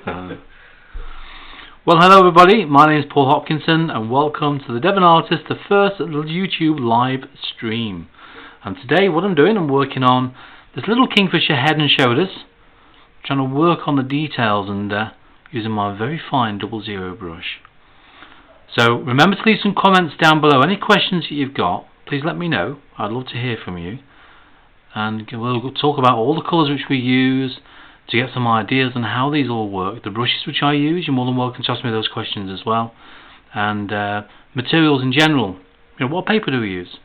Well, hello everybody, my name is Paul Hopkinson and welcome to the Devon Artist, the first YouTube live stream. And today what I'm doing, I'm working on this little Kingfisher head and shoulders, trying to work on the details and using my very fine 00 brush. So remember to leave some comments down below. Any questions that you've got, please let me know. I'd love to hear from you. And we'll talk about all the colours which we use, to get some ideas on how these all work, the brushes which I use. You're more than welcome to ask me those questions as well, and materials in general. You know, what paper do we use,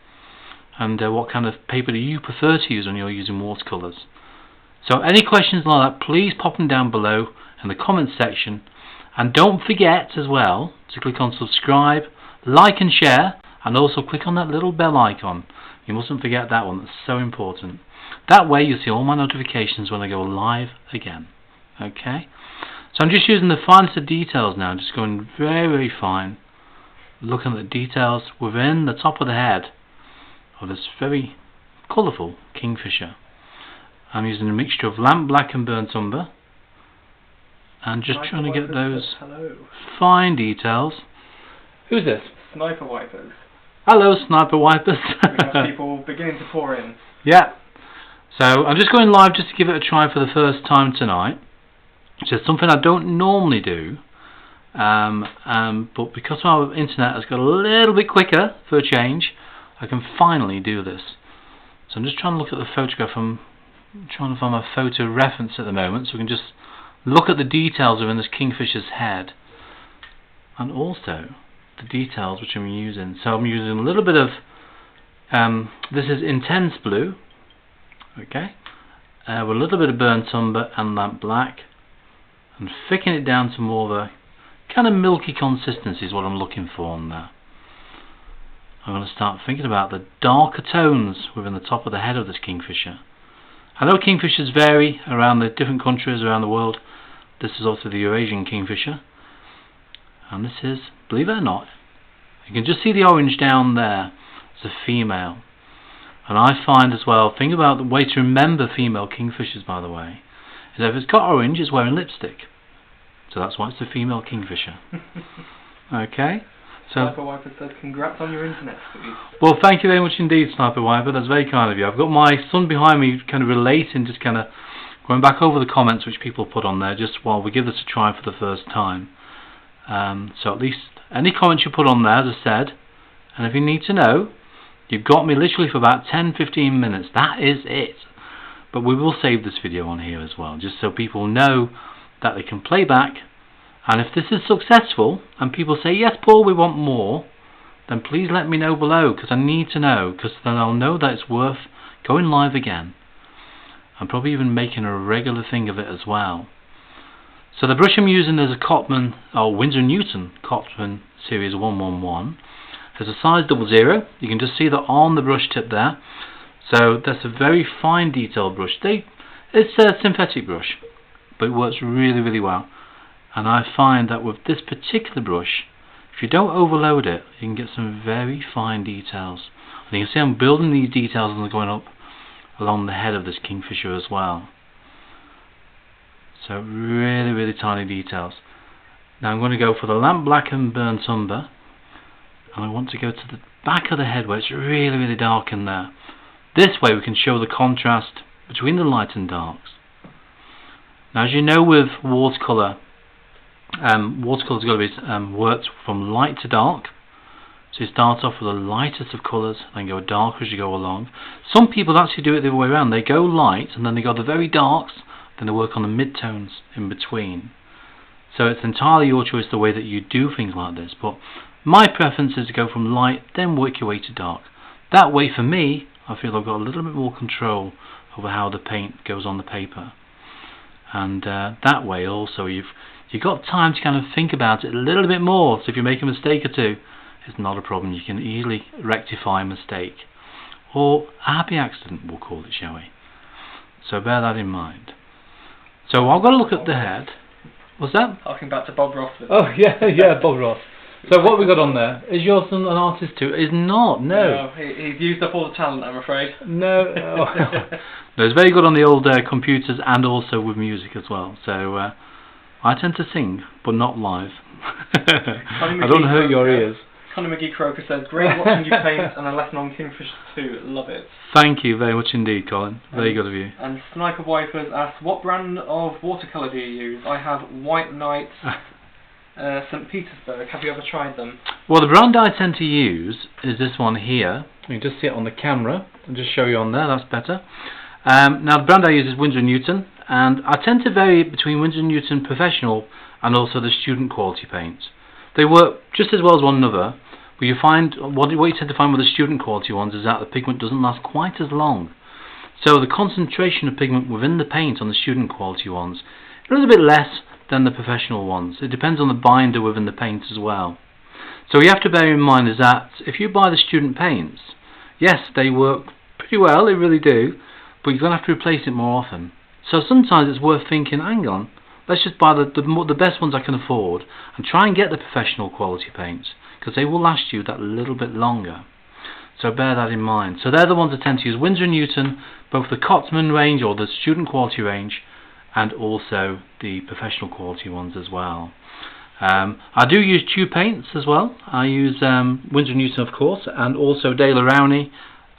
and what kind of paper do you prefer to use when you're using watercolours? So any questions like that, please pop them down below in the comments section, and don't forget as well to click on subscribe, like and share, and also click on that little bell icon. You mustn't forget that one, that's so important. That way you'll see all my notifications when I go live again. Okay? So I'm just using the finest of details now, just going very, very fine, looking at the details within the top of the head of this very colourful Kingfisher. I'm using a mixture of lamp black and burnt umber, and just trying to get those fine details. Who's this? Sniper wipers. Hello, sniper wipers. We have people beginning to pour in. Yeah. So I'm just going live just to give it a try for the first time tonight, which is something I don't normally do, but because our internet has got a little bit quicker for a change, I can finally do this. So I'm just trying to look at the photograph. I'm trying to find my photo reference at the moment, so we can just look at the details within this Kingfisher's head, and also the details which I'm using. So I'm using a little bit of, this is intense blue, okay, with a little bit of burnt umber and lamp black, and thickening it down to more of a kind of milky consistency is what I'm looking for on there. I'm going to start thinking about the darker tones within the top of the head of this Kingfisher. I know Kingfishers vary around the different countries around the world. This is also the Eurasian Kingfisher, and this is, believe it or not, you can just see the orange down there. It's a female. And I find as well, think about the way to remember female Kingfishers, by the way, is if it's got orange, it's wearing lipstick. So that's why it's a female Kingfisher. Okay? So, Sniper Wiper said, congrats on your internet speed. Well, thank you very much indeed, Sniper Wiper. That's very kind of you. I've got my son behind me kind of relating, just kind of going back over the comments which people put on there, just while we give this a try for the first time. So at least any comments you put on there, as I said, and if you need to know, you've got me literally for about 10-15 minutes. That is it. But we will save this video on here as well, just so people know that they can play back. And if this is successful and people say, yes Paul, we want more, then please let me know below, because I need to know, because then I'll know that it's worth going live again. I'm probably even making a regular thing of it as well. So the brush I'm using is a Cotman, or Winsor & Newton Cotman Series 111. There's a size 00. You can just see that on the brush tip there. So that's a very fine detailed brush. It's a synthetic brush, but it works really, really well. And I find that with this particular brush, if you don't overload it, you can get some very fine details. And you can see I'm building these details and they're going up along the head of this Kingfisher as well. So really, really tiny details. Now I'm going to go for the lamp black and burnt umber. And I want to go to the back of the head where it's really, really dark in there. This way we can show the contrast between the light and darks. Now, as you know with watercolour, watercolour's got to be worked from light to dark. So you start off with the lightest of colours, then go darker as you go along. Some people actually do it the other way around. They go light and then they go the very darks, then they work on the mid-tones in between. So it's entirely your choice the way that you do things like this. But my preference is to go from light, then work your way to dark. That way, for me, I feel I've got a little bit more control over how the paint goes on the paper. And that way also you've got time to kind of think about it a little bit more. So if you make a mistake or two, it's not a problem. You can easily rectify a mistake. Or a happy accident, we'll call it, shall we? So bear that in mind. So I've got to look at the head. What's that? Harking back to Bob Ross. Oh yeah, Bob Ross. So what we got on there? Is your son an artist too? Is not, no. He's used up all the talent, I'm afraid. No. No, he's very good on the old computers and also with music as well. So I tend to sing, but not live. Connie I don't McGee hurt your Croker- ears. Connie McGee Croker says, great watching you paint and a lesson on Kingfisher too. Love it. Thank you very much indeed, Colin. Very good of you. And Sniper Wipers asks, what brand of watercolour do you use? I have White Knights St. Petersburg. Have you ever tried them? Well, the brand I tend to use is this one here. You can just see it on the camera. I'll just show you on there, that's better. Now the brand I use is Winsor & Newton, and I tend to vary between Winsor & Newton Professional and also the student quality paints. They work just as well as one another, but you find what you tend to find with the student quality ones is that the pigment doesn't last quite as long. So the concentration of pigment within the paint on the student quality ones is a little bit less than the professional ones. It depends on the binder within the paint as well. So you have to bear in mind is that if you buy the student paints, yes, they work pretty well, they really do, but you're going to have to replace it more often. So sometimes it's worth thinking, hang on, let's just buy the best ones I can afford and try and get the professional quality paints, because they will last you that little bit longer. So bear that in mind. So they're the ones I tend to use, Winsor & Newton, both the Cotsman range or the student quality range, and also the professional quality ones as well. I do use tube paints as well. I use Winsor & Newton, of course, and also De La Rowney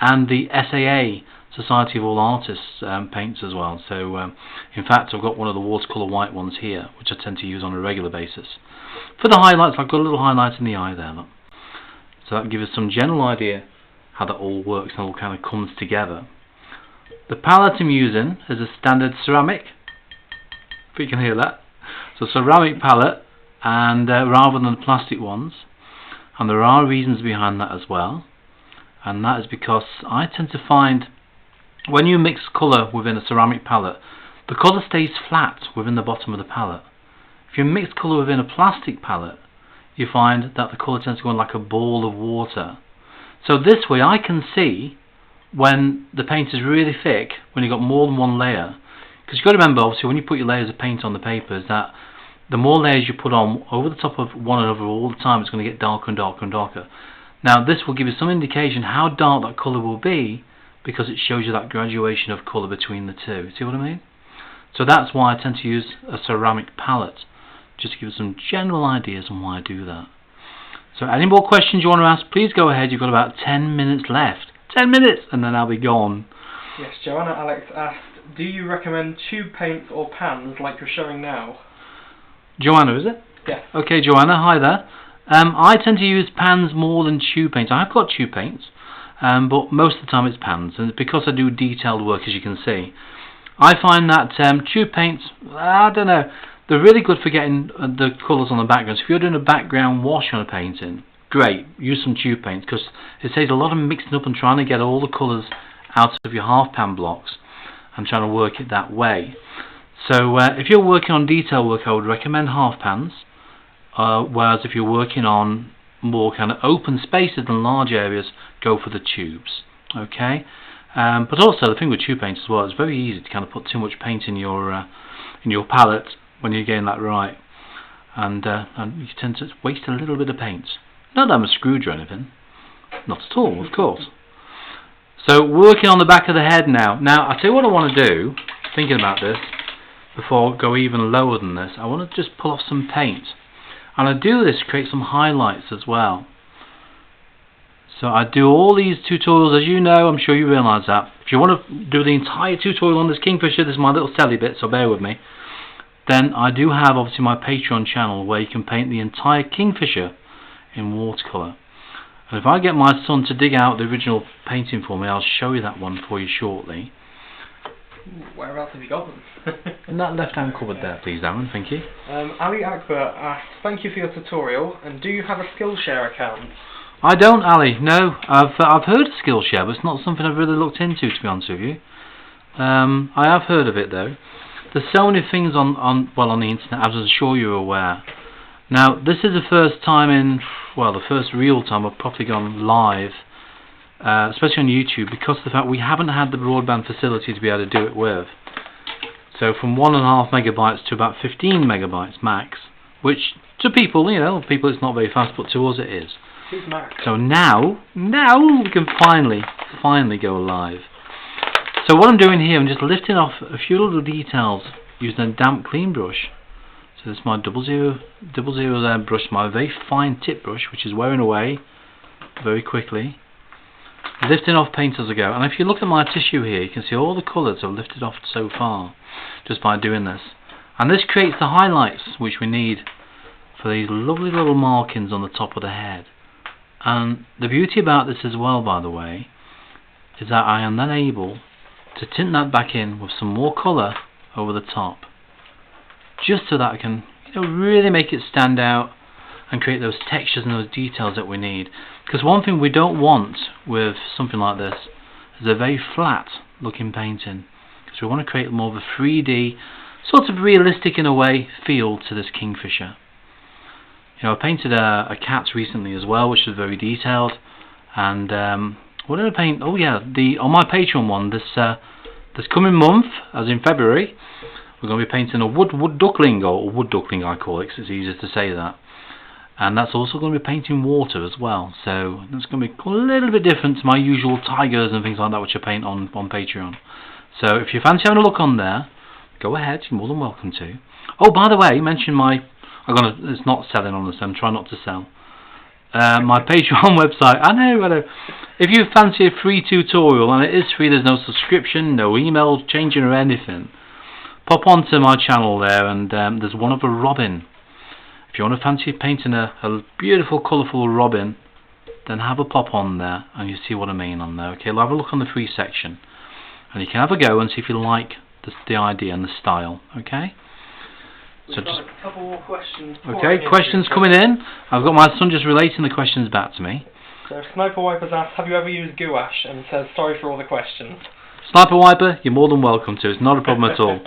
and the SAA, Society of All Artists, paints as well. So in fact I've got one of the watercolour white ones here, which I tend to use on a regular basis. For the highlights, I've got a little highlight in the eye there, look. So that gives us some general idea how that all works and all kind of comes together. The palette I'm using is a standard ceramic, if you can hear that. So ceramic palette, and rather than the plastic ones, and there are reasons behind that as well, and that is because I tend to find when you mix colour within a ceramic palette, the colour stays flat within the bottom of the palette. If you mix colour within a plastic palette, you find that the colour tends to go in like a ball of water. So this way I can see when the paint is really thick, when you've got more than one layer, because you've got to remember, obviously, when you put your layers of paint on the paper, is that the more layers you put on over the top of one another all the time, it's going to get darker and darker and darker. Now this will give you some indication how dark that colour will be, because it shows you that graduation of colour between the two. See what I mean? So that's why I tend to use a ceramic palette, just to give you some general ideas on why I do that. So any more questions you want to ask, please go ahead. You've got about 10 minutes left. 10 minutes and then I'll be gone. Yes, Joanna Alex asked, do you recommend tube paints or pans like you're showing now? Joanna, is it? Yeah. Okay, Joanna, hi there. I tend to use pans more than tube paints. I've got tube paints, but most of the time it's pans, and it's because I do detailed work, as you can see. I find that tube paints, I don't know, they're really good for getting the colours on the background. So if you're doing a background wash on a painting, great, use some tube paints, because it saves a lot of mixing up and trying to get all the colours out of your half pan blocks and trying to work it that way. So if you're working on detail work, I would recommend half pans, whereas if you're working on more kind of open spaces and large areas, go for the tubes. Okay, but also the thing with tube paint as well, it's very easy to kind of put too much paint in your palette when you're getting that right, and you tend to waste a little bit of paint. Not that I'm a Scrooge or anything, not at all, of course. So working on the back of the head now. Now I'll tell you what I want to do, thinking about this, before I go even lower than this, I want to just pull off some paint. And I do this to create some highlights as well. So I do all these tutorials, as you know, I'm sure you realise that. If you want to do the entire tutorial on this Kingfisher, this is my little telly bit, so bear with me. Then I do have obviously my Patreon channel where you can paint the entire Kingfisher in watercolour. And if I get my son to dig out the original painting for me, I'll show you that one for you shortly. Whereabouts have you got them? In that left hand cupboard there, please, Darren, thank you. Ali Akbar asks, thank you for your tutorial, and do you have a Skillshare account? I don't, Ali, no. I've heard of Skillshare, but it's not something I've really looked into, to be honest with you. I have heard of it though. There's so many things on the internet, as I'm sure you're aware. Now, this is the first time the first real time I've properly gone live, especially on YouTube, because of the fact we haven't had the broadband facility to be able to do it with. So from 1.5 megabytes to about 15 megabytes max, which to people, people it's not very fast, but to us it is. Max. So now we can finally go live. So what I'm doing here, I'm just lifting off a few little details using a damp clean brush. So this is my double zero there brush, my very fine tip brush, which is wearing away very quickly, lifting off paint as I go. And if you look at my tissue here, you can see all the colours I've lifted off so far just by doing this. And this creates the highlights which we need for these lovely little markings on the top of the head. And the beauty about this as well, by the way, is that I am then able to tint that back in with some more colour over the top, just so that I can, really make it stand out and create those textures and those details that we need. Because one thing we don't want with something like this is a very flat looking painting, because we want to create more of a 3D, sort of realistic in a way, feel to this Kingfisher. I painted a cat recently as well, which is very detailed. And what did I paint? Oh yeah, on my Patreon one, this coming month, as in February, we're going to be painting a wood duckling, or wood duckling I call it, because it's easier to say that. And that's also going to be painting water as well. So that's going to be a little bit different to my usual tigers and things like that, which I paint on Patreon. So if you fancy having a look on there, go ahead, you're more than welcome to. Oh, by the way, mention my... it's not selling on this, I'm trying not to sell. My Patreon website, I know. If you fancy a free tutorial, and it is free, there's no subscription, no email changing or anything, pop onto my channel there, and there's one of a robin. If you want to fancy painting a beautiful colourful robin, then have a pop on there and you see what I mean on there. Okay, we'll have a look on the free section and you can have a go and see if you like the idea and the style. Okay, so just a couple more questions. Okay, questions coming in. I've got my son just relating the questions back to me. So Sniper Wiper's asked, have you ever used gouache, and says sorry for all the questions. Sniper Wiper, you're more than welcome to. It's not a problem at all.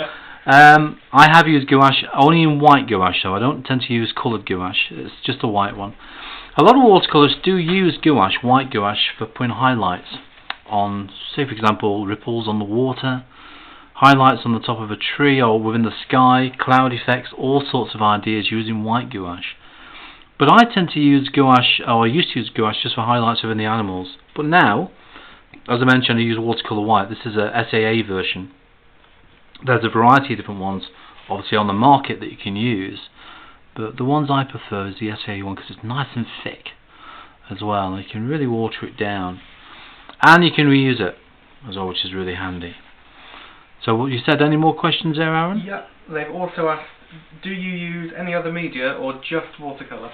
I have used gouache, only in white gouache though. I don't tend to use coloured gouache. It's just a white one. A lot of watercolours do use gouache, white gouache, for putting highlights on, say for example, ripples on the water, highlights on the top of a tree or within the sky, cloud effects, all sorts of ideas using white gouache. But I tend to use gouache, or I used to use gouache just for highlights within the animals. But now, as I mentioned, I use watercolour white. This is a SAA version. There's a variety of different ones, obviously on the market, that you can use. But the ones I prefer is the SAA one, because it's nice and thick as well. And you can really water it down. And you can reuse it as well, which is really handy. So what you said, any more questions there, Aaron? Yeah, they've also asked, do you use any other media or just watercolour?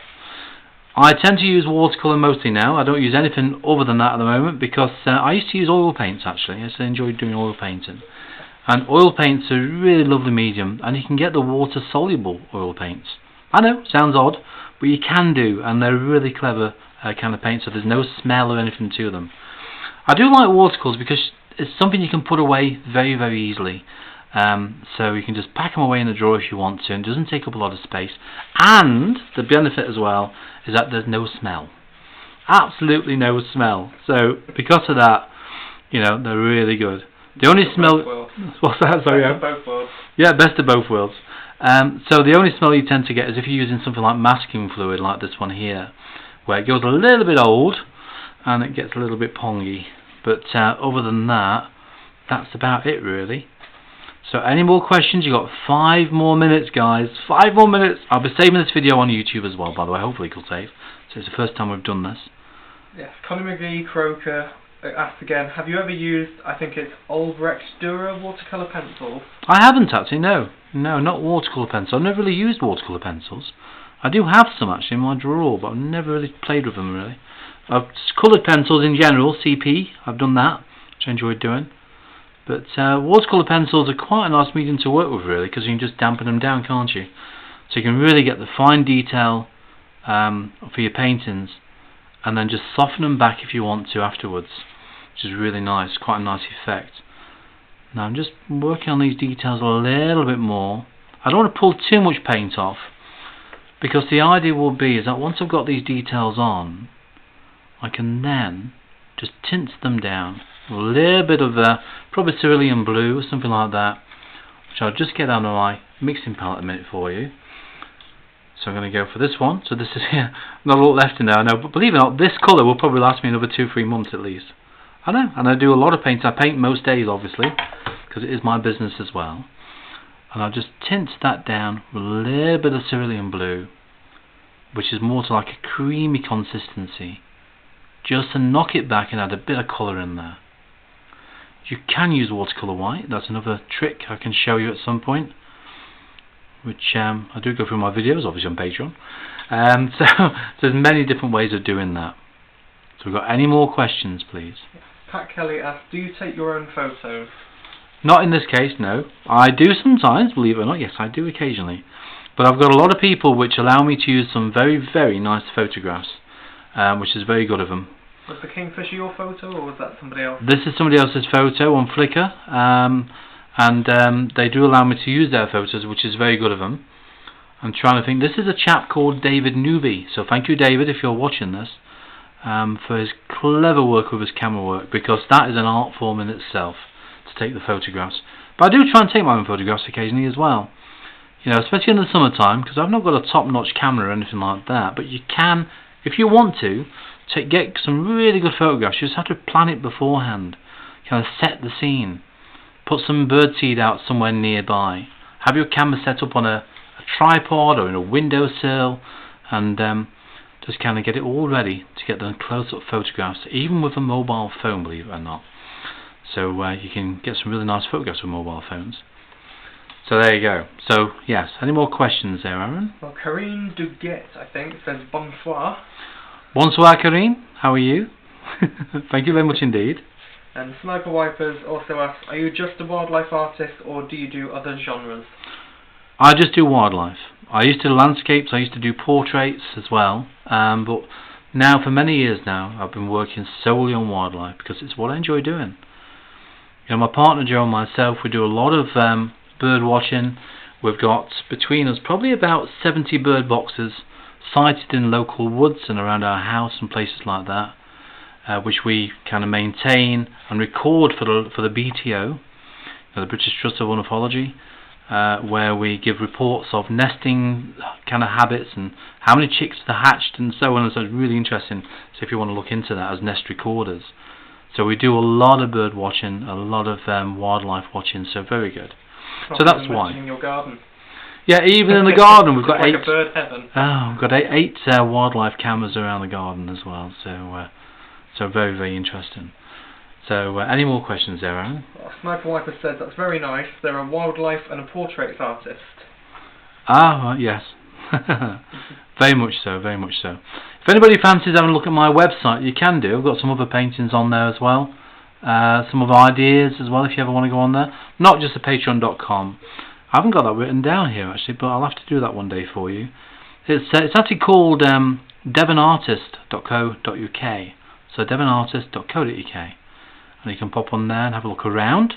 I tend to use watercolour mostly now. I don't use anything other than that at the moment, because I used to use oil paints actually. I enjoyed doing oil painting. And oil paints are a really lovely medium, and you can get the water soluble oil paints. I know, sounds odd, but you can do, and they're really clever kind of paints, so there's no smell or anything to them. I do like watercolours because it's something you can put away very, very easily. So you can just pack them away in the drawer if you want to, and it doesn't take up a lot of space. And the benefit as well is that there's no smell. Absolutely no smell. So because of that, they're really good. The only smell... What's that? Sorry, best of both worlds. Yeah, best of both worlds. So the only smell you tend to get is if you're using something like masking fluid, like this one here, where it goes a little bit old and it gets a little bit pongy. But other than that, that's about it really. So any more questions? You've got 5 more minutes, guys. 5 more minutes. I'll be saving this video on YouTube as well, by the way. Hopefully it'll save. So it's the first time we've done this. Yes, Connie McGee Croker asked again, have you ever used, I think it's Albrecht Dürer watercolour pencils? I haven't actually, no. No, not watercolour pencils. I've never really used watercolour pencils. I do have some actually in my drawer, but I've never really played with them really. I've coloured pencils in general, CP, I've done that, which I enjoyed doing. But watercolour pencils are quite a nice medium to work with really, because you can just dampen them down, can't you? So you can really get the fine detail for your paintings, and then just soften them back if you want to afterwards, which is really nice, quite a nice effect. Now I'm just working on these details a little bit more. I don't want to pull too much paint off, because the idea will be is that once I've got these details on, I can then just tint them down. A little bit of probably cerulean blue or something like that, which I'll just get out of my mixing palette a minute for you. So I'm going to go for this one. So this is here, not a lot left in there, I know, but believe it or not, this colour will probably last me another 2-3 months at least. I know, and I do a lot of paints. I paint most days obviously, because it is my business as well. and I'll just tint that down with a little bit of cerulean blue, which is more to like a creamy consistency, just to knock it back and add a bit of colour in there. You can use watercolour white. That's another trick I can show you at some point, which I do go through my videos, obviously on Patreon. So there's many different ways of doing that. So we've got any more questions, please? Pat Kelly asks, do you take your own photos? Not in this case, no. I do sometimes, believe it or not. Yes, I do occasionally. But I've got a lot of people which allow me to use some very, very nice photographs, which is very good of them. Was the Kingfisher your photo, or was that somebody else? This is somebody else's photo on Flickr, and they do allow me to use their photos, which is very good of them. I'm trying to think. This is a chap called David Newby, so thank you, David, if you're watching this, for his clever work with his camera work, because that is an art form in itself, to take the photographs. But I do try and take my own photographs occasionally as well, you know, especially in the summertime, because I've not got a top-notch camera or anything like that, but you can, if you want to, get some really good photographs. You just have to plan it beforehand, kind of set the scene, put some birdseed out somewhere nearby, have your camera set up on a tripod or in a windowsill, and just kind of get it all ready to get the close-up photographs, even with a mobile phone, believe it or not. So you can get some really nice photographs with mobile phones. So there you go. So yes, any more questions there, Aaron? Well, Karine Duguet, I think, says bonsoir. Bonsoir, Karine. How are you? Thank you very much indeed. And Sniper Wipers also asks, are you just a wildlife artist, or do you do other genres? I just do wildlife. I used to do landscapes, I used to do portraits as well, but now for many years now I've been working solely on wildlife because it's what I enjoy doing. You know, my partner Joe and myself, we do a lot of bird watching. We've got between us probably about 70 bird boxes sited in local woods and around our house and places like that, which we kind of maintain and record for the BTO, the British Trust of Ornithology, where we give reports of nesting kind of habits and how many chicks are hatched and so on. And so it's really interesting. So if you want to look into that as nest recorders, so we do a lot of bird watching, a lot of wildlife watching. So very good. So that's why. In your garden. Yeah, even in the garden we've got like 8. A bird heaven. Oh, we've got eight wildlife cameras around the garden as well. So so very, very interesting. So any more questions there, Aaron? Well, Sniper Wiper said that's very nice. They're a wildlife and a portraits artist. Ah, yes. Very much so, very much so. If anybody fancies having a look at my website, you can do. I've got some other paintings on there as well. Some other ideas as well if you ever want to go on there. Not just the patreon.com. I haven't got that written down here actually, but I'll have to do that one day for you. It's actually called devonartist.co.uk. So devonartist.co.uk. And you can pop on there and have a look around.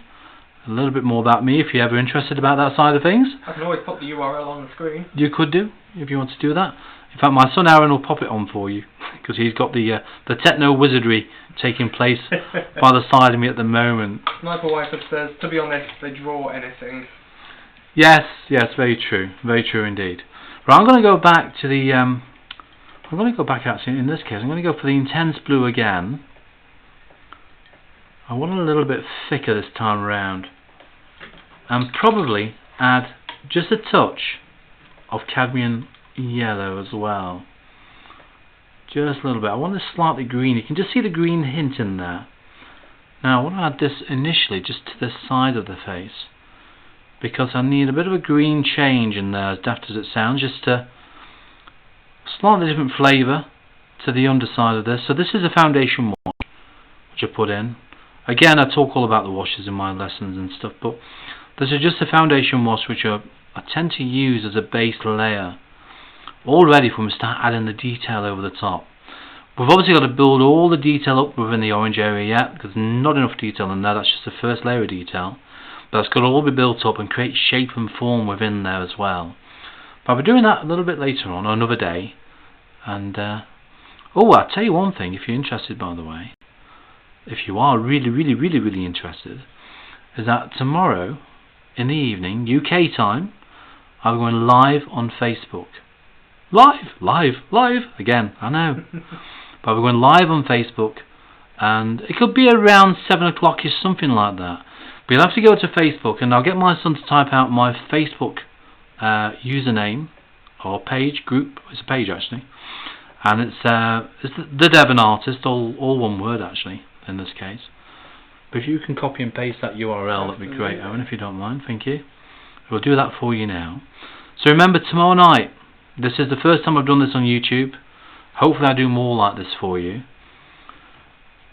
A little bit more about me if you're ever interested about that side of things. I can always pop the URL on the screen. You could do, if you want to do that. In fact, my son Aaron will pop it on for you, because he's got the techno wizardry taking place by the side of me at the moment. Sniper Wiper says, to be honest, they draw anything. Yes, very true indeed. Right, I'm going to go back to the, I'm going to go back actually, in this case, I'm going to go for the intense blue again. I want it a little bit thicker this time around, and probably add just a touch of cadmium yellow as well. Just a little bit. I want this slightly green. You can just see the green hint in there. Now I want to add this initially just to the side of the face, because I need a bit of a green change in there, as daft as it sounds, just a slightly different flavour to the underside of this. So this is a foundation wash which I put in. Again, I talk all about the washes in my lessons and stuff, but this is just a foundation wash which I tend to use as a base layer, all ready for me to start adding the detail over the top. We've obviously got to build all the detail up within the orange area yet, because not enough detail in there. That's just the first layer of detail, but it's got to all be built up and create shape and form within there as well. But I'll be doing that a little bit later on, or another day. And I'll tell you one thing, if you're interested, by the way, if you are really interested, is that tomorrow in the evening, UK time, I'm going live on Facebook. Live again, I know. But we're going live on Facebook, and it could be around 7 o'clock-ish, something like that. But you'll have to go to Facebook, and I'll get my son to type out my Facebook username or page group. It's a page actually, and it's the Devon artist, all one word actually in this case. But if you can copy and paste that URL, that'd be great, Owen, if you don't mind. Thank you. We'll do that for you now. So remember, tomorrow night. This is the first time I've done this on YouTube. Hopefully I do more like this for you.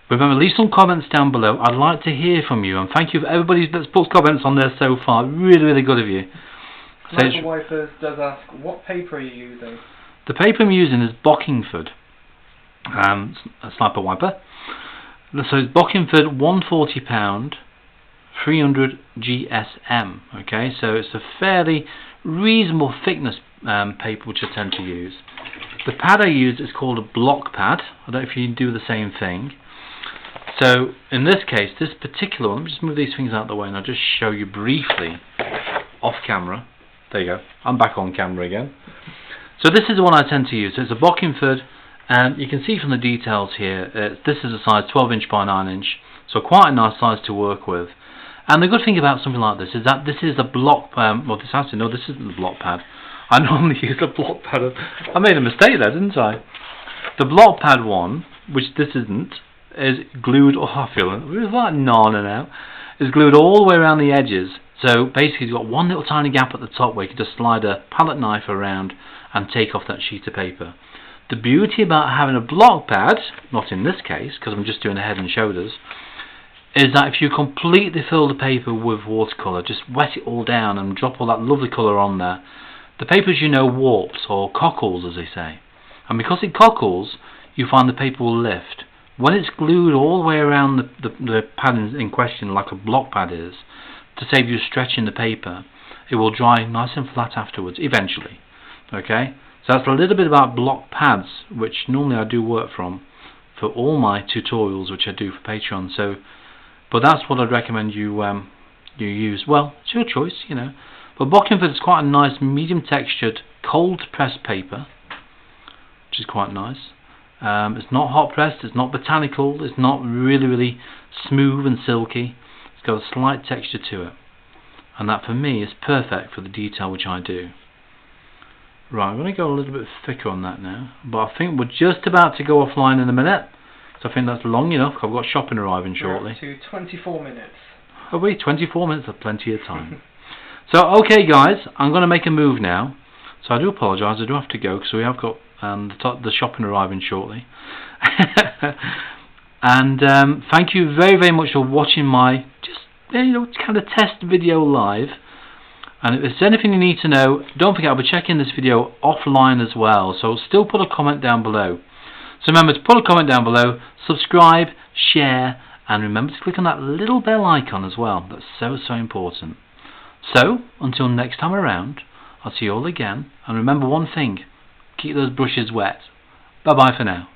Remember, leave some comments down below. I'd like to hear from you, and thank you for everybody that's put comments on there so far. Really, really good of you. Sniper Wiper does ask, what paper are you using? The paper I'm using is Bockingford, a Sniper Wiper. So it's Bockingford £140, 300 GSM. Okay, so it's a fairly reasonable thickness paper which I tend to use. The pad I use is called a block pad. I don't know if you do the same thing. So in this case, this particular one, let me just move these things out of the way and I'll just show you briefly off camera. There you go, I'm back on camera again. So this is the one I tend to use. It's a Bockingford, and you can see from the details here, this is a size 12 inch by 9 inch, so quite a nice size to work with. And the good thing about something like this is that this is a block, well this isn't the block pad. I normally use a block pad. I made a mistake there, didn't I? The block pad one, which this isn't, is glued, I feel it was like Nana now, is glued all the way around the edges. So basically you've got one little tiny gap at the top where you can just slide a palette knife around and take off that sheet of paper. The beauty about having a block pad, not in this case because I'm just doing a head and shoulders, is that if you completely fill the paper with watercolour, just wet it all down and drop all that lovely colour on there, the paper, as you know, warps or cockles as they say. And because it cockles, you find the paper will lift. When it's glued all the way around the pad in question, like a block pad is, to save you stretching the paper, it will dry nice and flat afterwards, eventually. Okay? So that's a little bit about block pads, which normally I do work from for all my tutorials, which I do for Patreon. So, but that's what I'd recommend you use. Well, it's your choice, you know. But Bockingford is quite a nice medium textured cold pressed paper, which is quite nice. It's not hot pressed, it's not botanical, it's not really smooth and silky. It's got a slight texture to it, and that for me is perfect for the detail which I do. Right, I'm going to go a little bit thicker on that now, but I think we're just about to go offline in a minute, so I think that's long enough. I've got shopping arriving shortly. We're up to 24 minutes. Oh wait, 24 minutes of plenty of time. So okay guys, I'm going to make a move now, so I do apologise, I do have to go because we have got the shopping arriving shortly. And thank you very much for watching my kind of test video live. And if there's anything you need to know, don't forget I'll be checking this video offline as well, so still put a comment down below. So remember to put a comment down below, subscribe, share, and remember to click on that little bell icon as well. That's so important. So until next time around, I'll see you all again, and remember one thing, keep those brushes wet. Bye bye for now.